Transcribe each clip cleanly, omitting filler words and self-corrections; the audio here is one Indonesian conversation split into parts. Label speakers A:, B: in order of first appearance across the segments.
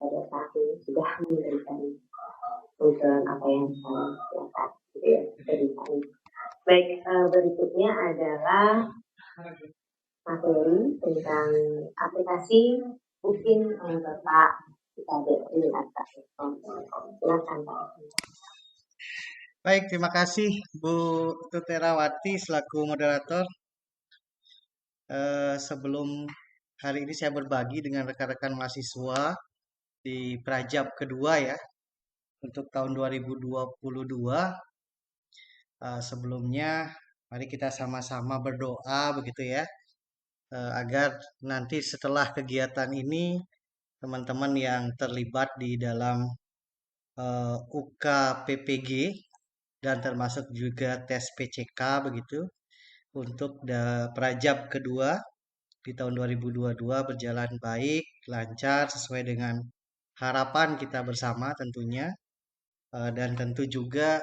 A: pada saat ini sudah memberikan unsur apa yang saya siapkan gitu ya berikan. Baik, berikutnya adalah materi tentang aplikasi. Mungkin Bapak bisa dilihat Pak. Silakan Pak.
B: Baik, terima kasih Bu Tuterawati selaku moderator. Sebelum hari ini saya berbagi dengan rekan-rekan mahasiswa di Prajab kedua ya untuk tahun 2022. Sebelumnya mari kita sama-sama berdoa begitu ya, agar nanti setelah kegiatan ini teman-teman yang terlibat di dalam UKPPG dan termasuk juga tes PCK begitu untuk Prajab kedua di tahun 2022 berjalan baik, lancar sesuai dengan harapan kita bersama tentunya, dan tentu juga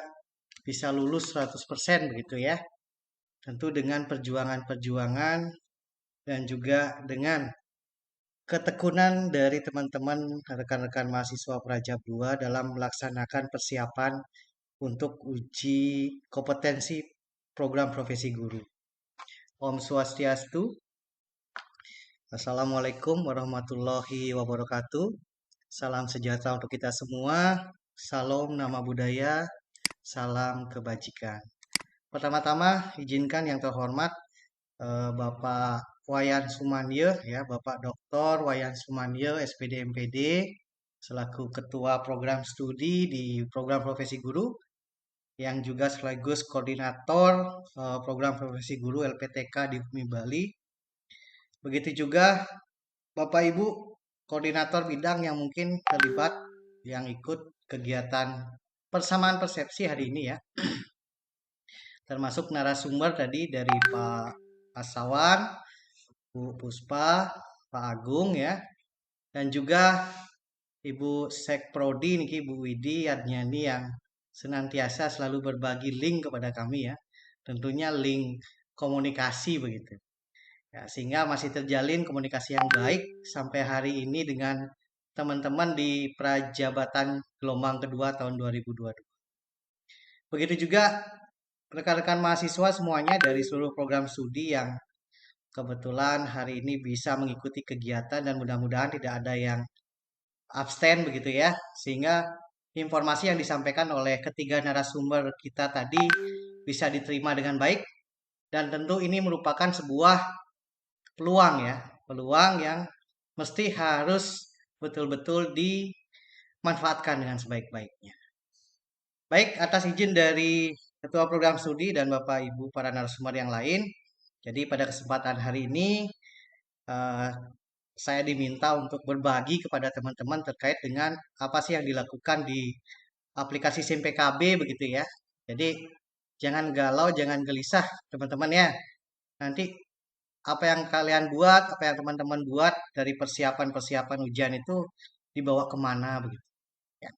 B: bisa lulus 100% begitu ya. Tentu dengan perjuangan-perjuangan dan juga dengan ketekunan dari teman-teman rekan-rekan mahasiswa Prajab 2 dalam melaksanakan persiapan untuk uji kompetensi program profesi guru. Om Swastiastu. Assalamualaikum warahmatullahi wabarakatuh. Salam sejahtera untuk kita semua. Salam nama budaya. Salam kebajikan. Pertama-tama izinkan yang terhormat Bapak Wayan Sumandyo ya, Bapak Dr. Wayan Sumandyo SPD MPD selaku Ketua Program Studi di Program Profesi Guru yang juga sekaligus koordinator Program Profesi Guru LPTK di UMI Bali. Begitu juga Bapak Ibu koordinator bidang yang mungkin terlibat yang ikut kegiatan persamaan persepsi hari ini ya. Termasuk narasumber tadi dari Pak Asawan, Bu Puspa, Pak Agung ya. Dan juga Ibu Sekprodi niki Bu Widi Adnyani yang senantiasa selalu berbagi link kepada kami ya. Tentunya link komunikasi begitu. Ya, sehingga masih terjalin komunikasi yang baik sampai hari ini dengan teman-teman di Prajabatan gelombang kedua tahun 2022. Begitu juga rekan-rekan mahasiswa semuanya dari seluruh program studi yang kebetulan hari ini bisa mengikuti kegiatan dan mudah-mudahan tidak ada yang absen begitu ya. Sehingga informasi yang disampaikan oleh ketiga narasumber kita tadi bisa diterima dengan baik dan tentu ini merupakan sebuah peluang ya, peluang yang mesti harus betul-betul dimanfaatkan dengan sebaik-baiknya. Baik, atas izin dari Ketua Program Studi dan Bapak Ibu para narasumber yang lain, jadi pada kesempatan hari ini saya diminta untuk berbagi kepada teman-teman terkait dengan apa sih yang dilakukan di aplikasi SIMPKB begitu ya. Jadi jangan galau, jangan gelisah teman-teman ya. Nanti apa yang kalian buat, apa yang teman-teman buat dari persiapan-persiapan ujian itu dibawa kemana begitu. Ya.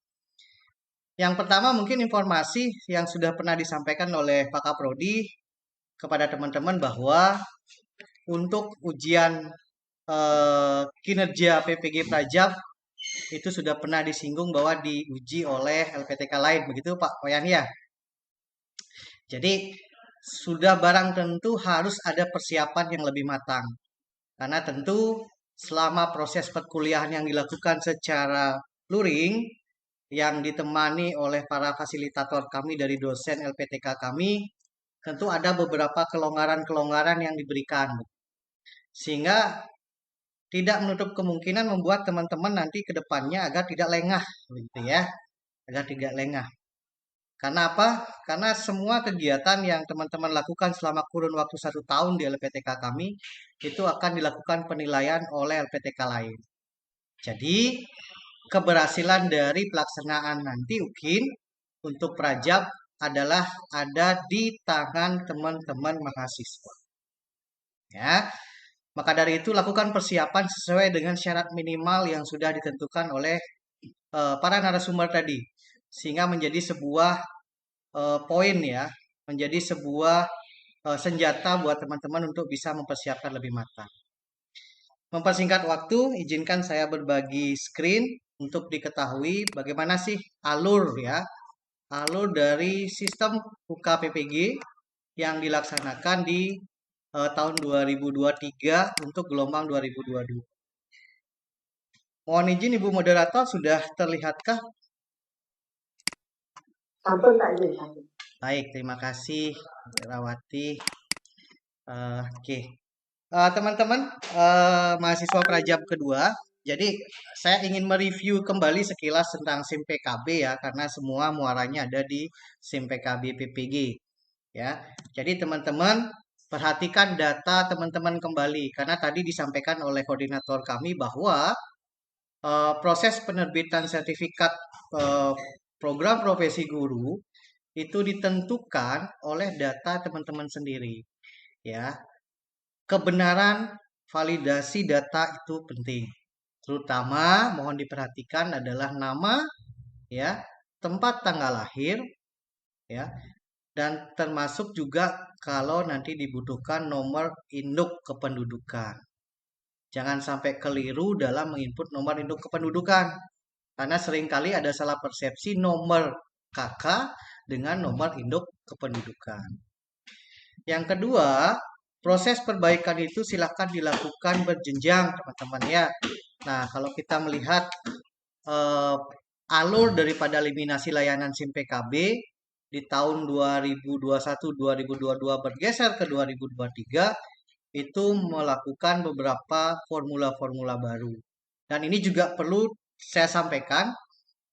B: Yang pertama mungkin informasi yang sudah pernah disampaikan oleh Pak Kaprodi kepada teman-teman bahwa untuk ujian kinerja PPG Prajab itu sudah pernah disinggung bahwa diuji oleh LPTK lain begitu Pak Wayan ya. Jadi sudah barang tentu harus ada persiapan yang lebih matang. Karena tentu selama proses perkuliahan yang dilakukan secara luring yang ditemani oleh para fasilitator kami dari dosen LPTK kami, tentu ada beberapa kelonggaran-kelonggaran yang diberikan. Sehingga tidak menutup kemungkinan membuat teman-teman nanti ke depannya agar tidak lengah, begitu ya, agar tidak lengah. Karena apa? Karena semua kegiatan yang teman-teman lakukan selama kurun waktu 1 tahun di LPTK kami itu akan dilakukan penilaian oleh LPTK lain. Jadi keberhasilan dari pelaksanaan nanti UKIN untuk Prajab adalah ada di tangan teman-teman mahasiswa. Ya, maka dari itu lakukan persiapan sesuai dengan syarat minimal yang sudah ditentukan oleh para narasumber tadi, sehingga menjadi sebuah poin ya, menjadi sebuah senjata buat teman-teman untuk bisa mempersiapkan lebih matang. Mempersingkat waktu, izinkan saya berbagi screen untuk diketahui bagaimana sih alur ya, alur dari sistem UKPPG yang dilaksanakan di tahun 2023 untuk gelombang 2022. Mohon izin Ibu Moderator, sudah terlihatkah?
A: Sampun Pak Izin, sampun.
B: Baik, terima kasih Rawati. Oke. Teman-teman, mahasiswa Prajab kedua, jadi saya ingin mereview kembali sekilas tentang SIM PKB ya, karena semua muaranya ada di SIM PKB PPG ya. Jadi teman-teman perhatikan data teman-teman kembali, karena tadi disampaikan oleh koordinator kami bahwa proses penerbitan sertifikat program profesi guru itu ditentukan oleh data teman-teman sendiri ya. Kebenaran validasi data itu penting. Terutama mohon diperhatikan adalah nama ya, tempat tanggal lahir ya, dan termasuk juga kalau nanti dibutuhkan nomor induk kependudukan. Jangan sampai keliru dalam menginput nomor induk kependudukan. Karena seringkali ada salah persepsi nomor KK dengan nomor induk kependudukan. Yang kedua, proses perbaikan itu silakan dilakukan berjenjang, teman-teman ya. Nah, kalau kita melihat alur daripada eliminasi layanan SIM PKB di tahun 2021-2022 bergeser ke 2023, itu melakukan beberapa formula-formula baru. Dan ini juga perlu saya sampaikan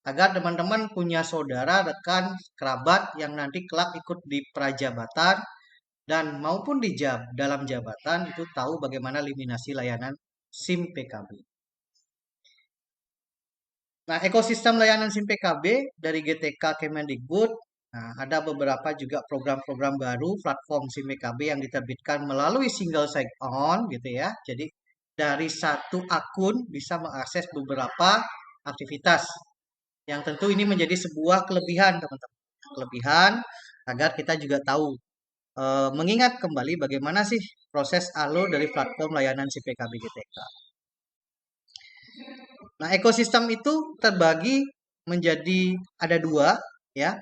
B: agar teman-teman punya saudara, rekan, kerabat yang nanti kelak ikut di prajabatan dan maupun di dalam jabatan itu tahu bagaimana eliminasi layanan SIM PKB. Nah, ekosistem layanan SIM PKB dari GTK Kemendikbud, nah, ada beberapa juga program-program baru platform SIM PKB yang diterbitkan melalui single sign-on gitu ya. Jadi dari satu akun bisa mengakses beberapa aktivitas. Yang tentu ini menjadi sebuah kelebihan, teman-teman. Kelebihan agar kita juga tahu mengingat kembali bagaimana sih proses alur dari platform layanan SIM PKB GTK. Nah, ekosistem itu terbagi menjadi ada dua ya.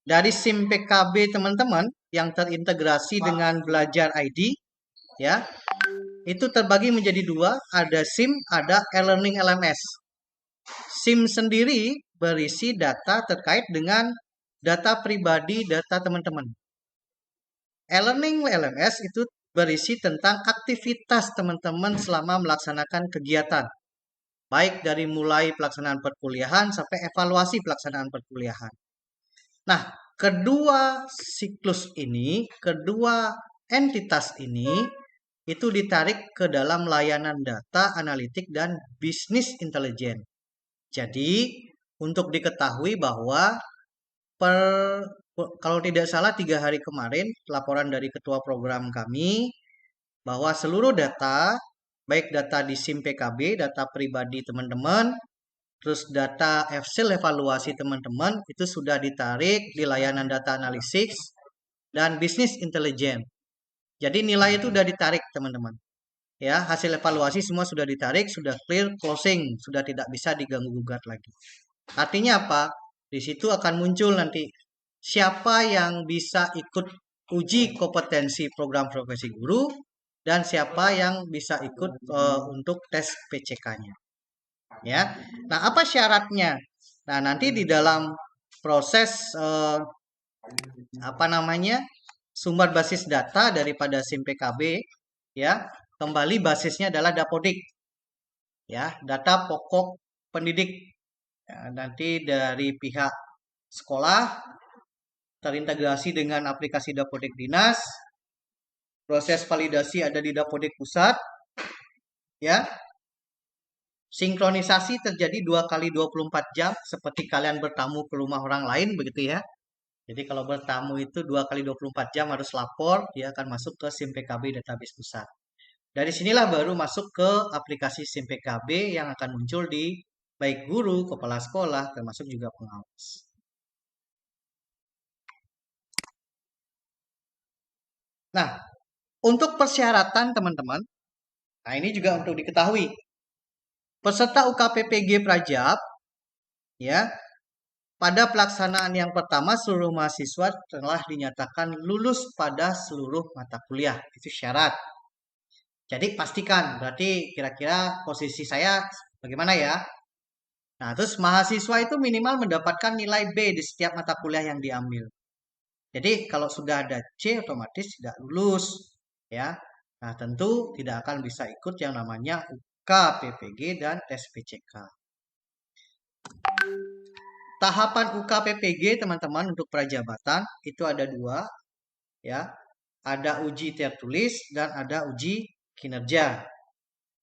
B: Dari SIM PKB teman-teman yang terintegrasi dengan Belajar ID ya. Itu terbagi menjadi dua, ada SIM, ada e-learning LMS. SIM sendiri berisi data terkait dengan data pribadi data teman-teman. E-learning LMS itu berisi tentang aktivitas teman-teman selama melaksanakan kegiatan. Baik dari mulai pelaksanaan perkuliahan sampai evaluasi pelaksanaan perkuliahan. Nah, kedua siklus ini, kedua entitas ini, itu ditarik ke dalam layanan data, analitik, dan bisnis intelijen. Jadi, untuk diketahui bahwa kalau tidak salah 3 hari kemarin, laporan dari ketua program kami, bahwa seluruh data, baik data di SIM PKB, data pribadi teman-teman, terus data hasil evaluasi teman-teman, itu sudah ditarik di layanan data analisis dan bisnis intelijen. Jadi nilai itu sudah ditarik teman-teman. Ya, hasil evaluasi semua sudah ditarik, sudah clear, closing, sudah tidak bisa diganggu-gugat lagi. Artinya apa? Di situ akan muncul nanti siapa yang bisa ikut uji kompetensi program profesi guru dan siapa yang bisa ikut untuk tes PCK-nya. Ya. Nah, apa syaratnya? Nah, nanti di dalam proses sumber basis data daripada SIM PKB ya, kembali basisnya adalah Dapodik. Ya, data pokok pendidik. Ya, nanti dari pihak sekolah terintegrasi dengan aplikasi Dapodik Dinas. Proses validasi ada di Dapodik Pusat. Ya. Sinkronisasi terjadi 2 kali 24 jam seperti kalian bertamu ke rumah orang lain begitu ya. Jadi kalau bertamu itu 2 kali 24 jam harus lapor, dia akan masuk ke SIM PKB database pusat. Dari sinilah baru masuk ke aplikasi SIM PKB yang akan muncul di baik guru, kepala sekolah, termasuk juga pengawas. Nah, untuk persyaratan teman-teman, nah ini juga untuk diketahui. Peserta UKPPG Prajab ya. Pada pelaksanaan yang pertama, seluruh mahasiswa telah dinyatakan lulus pada seluruh mata kuliah. Itu syarat. Jadi pastikan, berarti kira-kira posisi saya bagaimana ya? Nah, terus mahasiswa itu minimal mendapatkan nilai B di setiap mata kuliah yang diambil. Jadi kalau sudah ada C otomatis tidak lulus, ya. Nah, tentu tidak akan bisa ikut yang namanya UK, PPG, dan tes PCK. Tahapan UK PPG teman-teman untuk prajabatan itu ada dua, ya. Ada uji tertulis dan ada uji kinerja.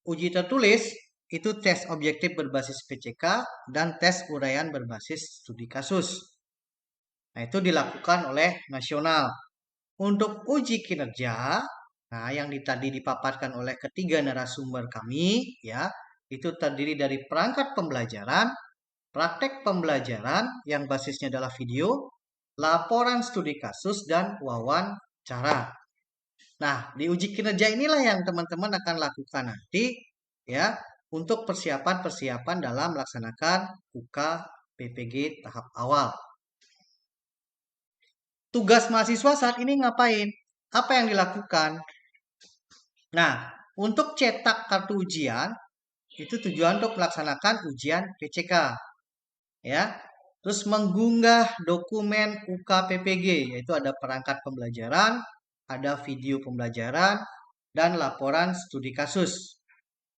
B: Uji tertulis itu tes objektif berbasis PCK dan tes uraian berbasis studi kasus. Nah, itu dilakukan oleh nasional. Untuk uji kinerja, nah yang tadi dipaparkan oleh ketiga narasumber kami, ya, itu terdiri dari perangkat pembelajaran, praktek pembelajaran yang basisnya adalah video, laporan studi kasus, dan wawancara. Nah, di uji kinerja inilah yang teman-teman akan lakukan nanti, ya, untuk persiapan-persiapan dalam melaksanakan UK PPG tahap awal. Tugas mahasiswa saat ini ngapain? Apa yang dilakukan? Nah, untuk cetak kartu ujian, itu tujuan untuk melaksanakan ujian PCK. Ya, terus mengunggah dokumen UK PPG, yaitu ada perangkat pembelajaran, ada video pembelajaran, dan laporan studi kasus.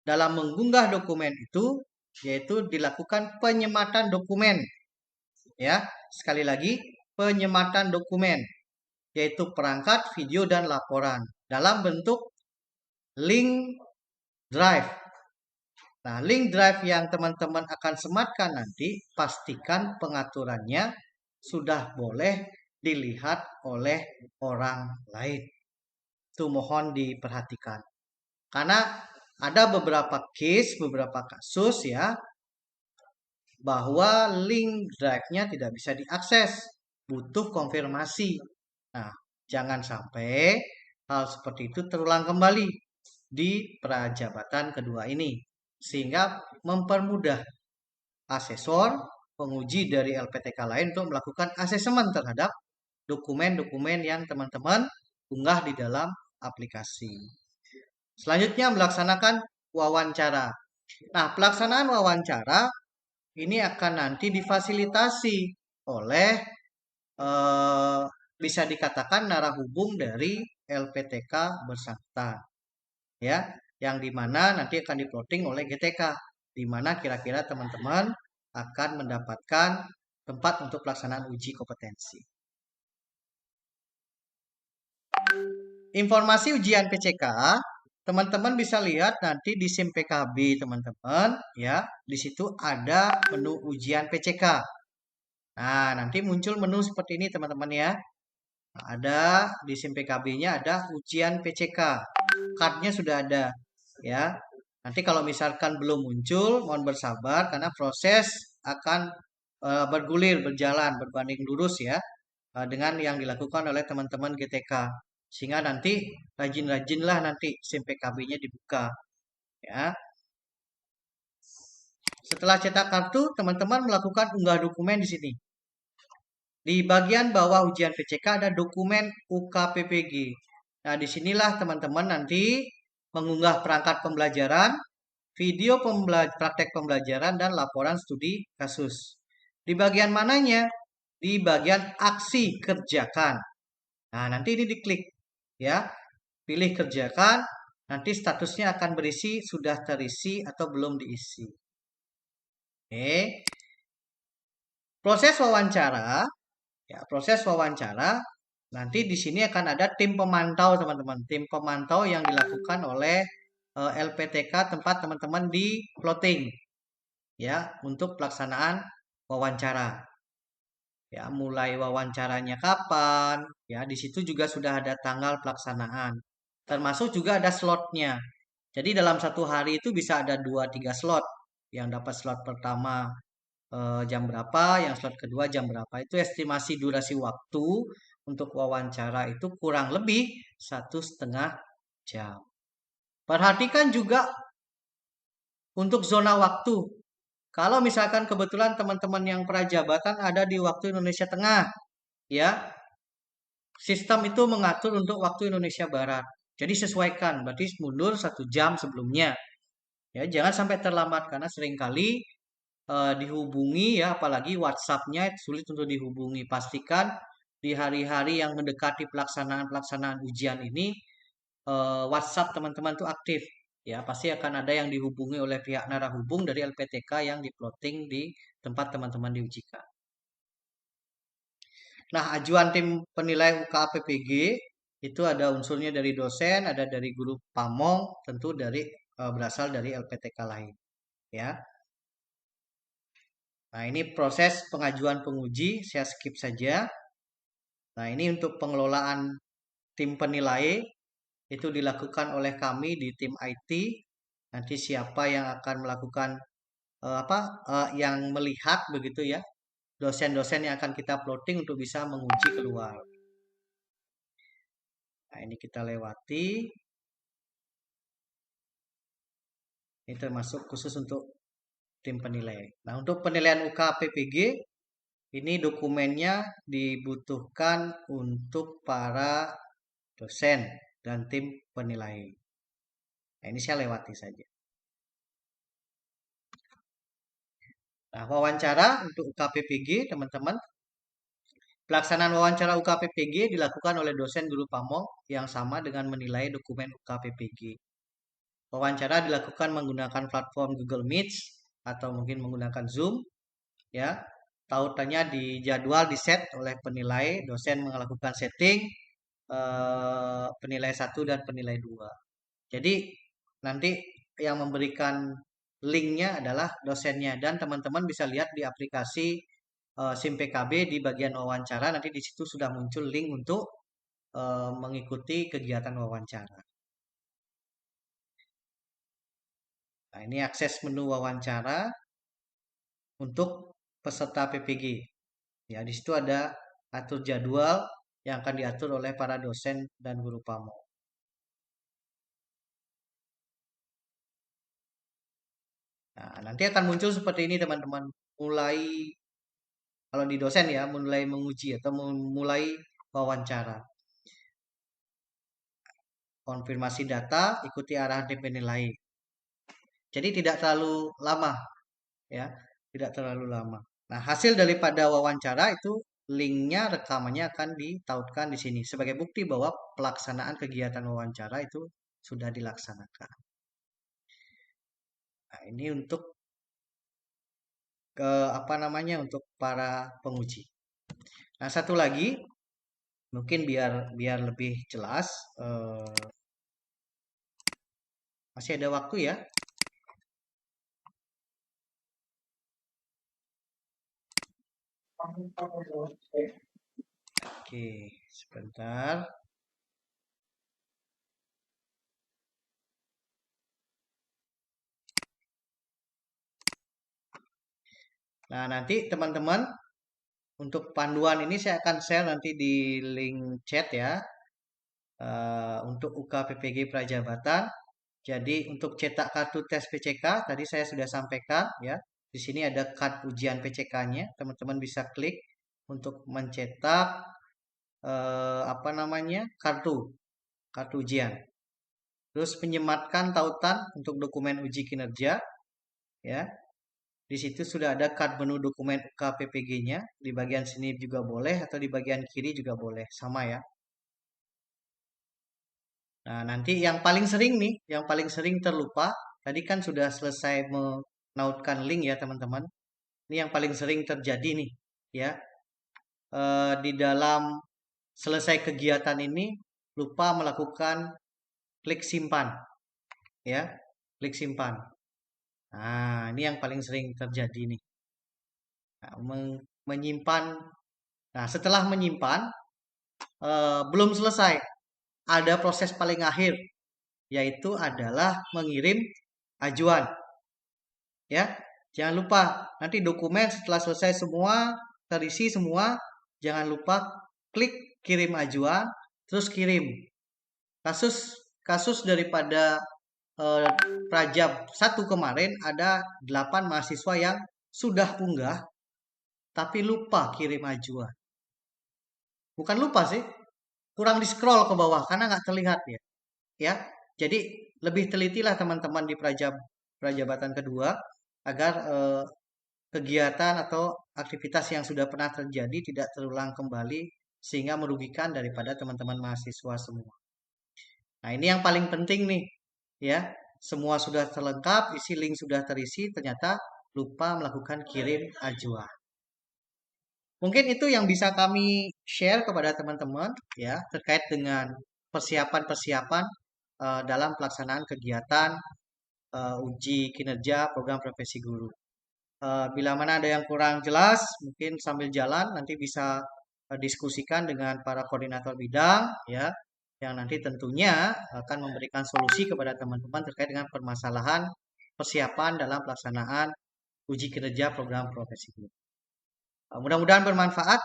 B: Dalam mengunggah dokumen itu, yaitu dilakukan penyematan dokumen. Ya, sekali lagi, penyematan dokumen, yaitu perangkat, video, dan laporan dalam bentuk link drive. Nah, link drive yang teman-teman akan sematkan nanti, pastikan pengaturannya sudah boleh dilihat oleh orang lain. Itu mohon diperhatikan. Karena ada beberapa case, beberapa kasus ya, bahwa link drive-nya tidak bisa diakses. Butuh konfirmasi. Nah, jangan sampai hal seperti itu terulang kembali di prajabatan kedua ini. Sehingga mempermudah asesor, penguji dari LPTK lain untuk melakukan asesmen terhadap dokumen-dokumen yang teman-teman unggah di dalam aplikasi. Selanjutnya melaksanakan wawancara. Nah, pelaksanaan wawancara ini akan nanti difasilitasi oleh bisa dikatakan narahubung dari LPTK bersangkutan. Ya, yang dimana nanti akan diplotting oleh GTK, di mana kira-kira teman-teman akan mendapatkan tempat untuk pelaksanaan uji kompetensi. Informasi ujian PCK, teman-teman bisa lihat nanti di SIM PKB teman-teman, ya. Di situ ada menu ujian PCK. Nah, nanti muncul menu seperti ini teman-teman ya. Nah, ada di SIM PKB-nya ada ujian PCK. Card-nya sudah ada, ya. Nanti kalau misalkan belum muncul, mohon bersabar karena proses akan bergulir, berjalan, berbanding lurus ya dengan yang dilakukan oleh teman-teman GTK. Sehingga nanti rajin-rajinlah nanti SIM PKB-nya dibuka. Ya. Setelah cetak kartu, teman-teman melakukan unggah dokumen di sini. Di bagian bawah ujian PCK ada dokumen UKPPG. Nah, disinilah teman-teman nanti mengunggah perangkat pembelajaran, video praktek pembelajaran, dan laporan studi kasus. Di bagian mananya? Di bagian aksi kerjakan. Nah, nanti ini diklik. Ya, pilih kerjakan. Nanti statusnya akan berisi sudah terisi atau belum diisi. Oke. Proses wawancara. Ya, proses wawancara. Nanti di sini akan ada tim pemantau, teman-teman. Tim pemantau yang dilakukan oleh LPTK tempat teman-teman di plotting. Ya, untuk pelaksanaan wawancara. Ya, mulai wawancaranya kapan? Ya, di situ juga sudah ada tanggal pelaksanaan. Termasuk juga ada slotnya. Jadi dalam satu hari itu bisa ada 2-3 slot. Yang dapat slot pertama jam berapa, yang slot kedua jam berapa. Itu estimasi durasi waktu untuk wawancara itu kurang lebih 1,5 jam. Perhatikan juga untuk zona waktu. Kalau misalkan kebetulan teman-teman yang prajabatan ada di waktu Indonesia Tengah, ya, sistem itu mengatur untuk waktu Indonesia Barat. Jadi sesuaikan, berarti mundur 1 jam sebelumnya. Ya, jangan sampai terlambat karena seringkali dihubungi ya, apalagi WhatsApp-nya sulit untuk dihubungi. Pastikan di hari-hari yang mendekati pelaksanaan ujian ini WhatsApp teman-teman itu aktif. Ya, pasti akan ada yang dihubungi oleh pihak narahubung dari LPTK yang diplotting di tempat teman-teman diujikan. Nah, ajuan tim penilai UKPPG itu ada unsurnya dari dosen, ada dari guru pamong, tentu dari berasal dari LPTK lain, ya. Nah, ini proses pengajuan penguji, saya skip saja. Nah, ini untuk pengelolaan tim penilai itu dilakukan oleh kami di tim IT. Nanti siapa yang akan melakukan yang melihat begitu ya, dosen-dosen yang akan kita plotting untuk bisa menguji keluar. Nah, ini kita lewati. Ini termasuk khusus untuk tim penilai. Nah, untuk penilaian UKPPG, ini dokumennya dibutuhkan untuk para dosen dan tim penilai. Nah, ini saya lewati saja. Nah, wawancara untuk UKPPG, teman-teman. Pelaksanaan wawancara UKPPG dilakukan oleh dosen guru pamong yang sama dengan menilai dokumen UKPPG. Wawancara dilakukan menggunakan platform Google Meet atau mungkin menggunakan Zoom, ya. Tautannya di jadwal di set oleh penilai, dosen melakukan setting penilai 1 dan penilai 2. Jadi nanti yang memberikan linknya adalah dosennya dan teman-teman bisa lihat di aplikasi SIM PKB di bagian wawancara, nanti di situ sudah muncul link untuk mengikuti kegiatan wawancara. Nah, ini akses menu wawancara untuk peserta PPG. Ya, di situ ada atur jadwal yang akan diatur oleh para dosen dan guru pamong. Nah, nanti akan muncul seperti ini teman-teman. Mulai kalau di dosen ya, mulai menguji atau mulai wawancara. Konfirmasi data, ikuti arahan tim penilai. Jadi tidak terlalu lama ya, tidak terlalu lama. Nah, hasil daripada wawancara itu linknya rekamannya akan ditautkan di sini sebagai bukti bahwa pelaksanaan kegiatan wawancara itu sudah dilaksanakan. Nah, ini untuk untuk para penguji. Nah, satu lagi mungkin biar lebih jelas masih ada waktu ya. Oke, sebentar. Nah, nanti teman-teman untuk panduan ini saya akan share nanti di link chat ya. Untuk UKPPG Prajabatan. Jadi untuk cetak kartu tes PCK tadi saya sudah sampaikan ya. Di sini ada kartu ujian PCK-nya. Teman-teman bisa klik untuk mencetak kartu ujian. Terus menyematkan tautan untuk dokumen uji kinerja ya. Di situ sudah ada card menu dokumen UKPPG-nya. Di bagian sini juga boleh atau di bagian kiri juga boleh, sama ya. Nah, nanti yang paling sering nih, yang paling sering terlupa, tadi kan sudah selesai menautkan link ya teman-teman. Ini yang paling sering terjadi nih, ya. Di dalam selesai kegiatan ini lupa melakukan klik simpan, ya, klik simpan. Nah, ini yang paling sering terjadi nih. Nah, menyimpan. Nah, setelah menyimpan, belum selesai. Ada proses paling akhir, yaitu adalah mengirim ajuan. Ya, jangan lupa nanti dokumen setelah selesai semua, terisi semua, jangan lupa klik kirim ajuan, terus kirim. Kasus daripada Prajab 1 kemarin ada 8 mahasiswa yang sudah unggah tapi lupa kirim ajuan. Bukan lupa sih, kurang di-scroll ke bawah karena nggak terlihat ya. Ya, jadi lebih telitilah teman-teman di Prajabatan kedua agar kegiatan atau aktivitas yang sudah pernah terjadi tidak terulang kembali sehingga merugikan daripada teman-teman mahasiswa semua. Nah, ini yang paling penting nih, ya. Semua sudah terlengkap, isi link sudah terisi, ternyata lupa melakukan kirim ajuan. Mungkin itu yang bisa kami share kepada teman-teman ya terkait dengan persiapan-persiapan dalam pelaksanaan kegiatan uji kinerja program profesi guru. Bila mana ada yang kurang jelas, mungkin sambil jalan nanti bisa diskusikan dengan para koordinator bidang ya yang nanti tentunya akan memberikan solusi kepada teman-teman terkait dengan permasalahan persiapan dalam pelaksanaan uji kinerja program profesi guru. Mudah-mudahan bermanfaat.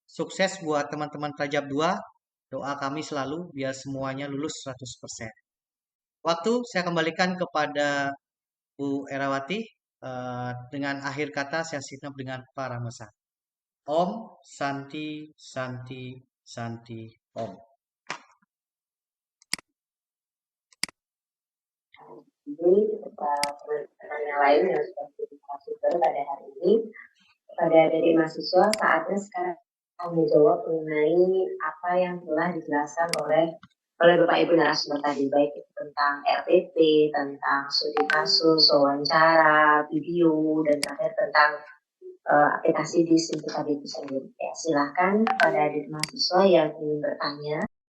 B: Sukses buat teman-teman Prajab 2. Doa kami selalu biar semuanya lulus 100%. Waktu saya kembalikan kepada Bu Erawati dengan akhir kata saya siap dengan para mesa. Om Santi Santi Santi Om.
A: Jadi teman-teman yang lain yang sudah berpartisipasi pada hari ini, pada adik mahasiswa saatnya sekarang menjawab mengenai apa yang telah dijelaskan oleh Bapak Ibu narasumber tadi, baik itu tentang RPP, tentang studi kasus, wawancara, video, dan terakhir tentang aplikasi di SIM tadi itu sendiri. Ya, silahkan pada adik mahasiswa yang ingin bertanya.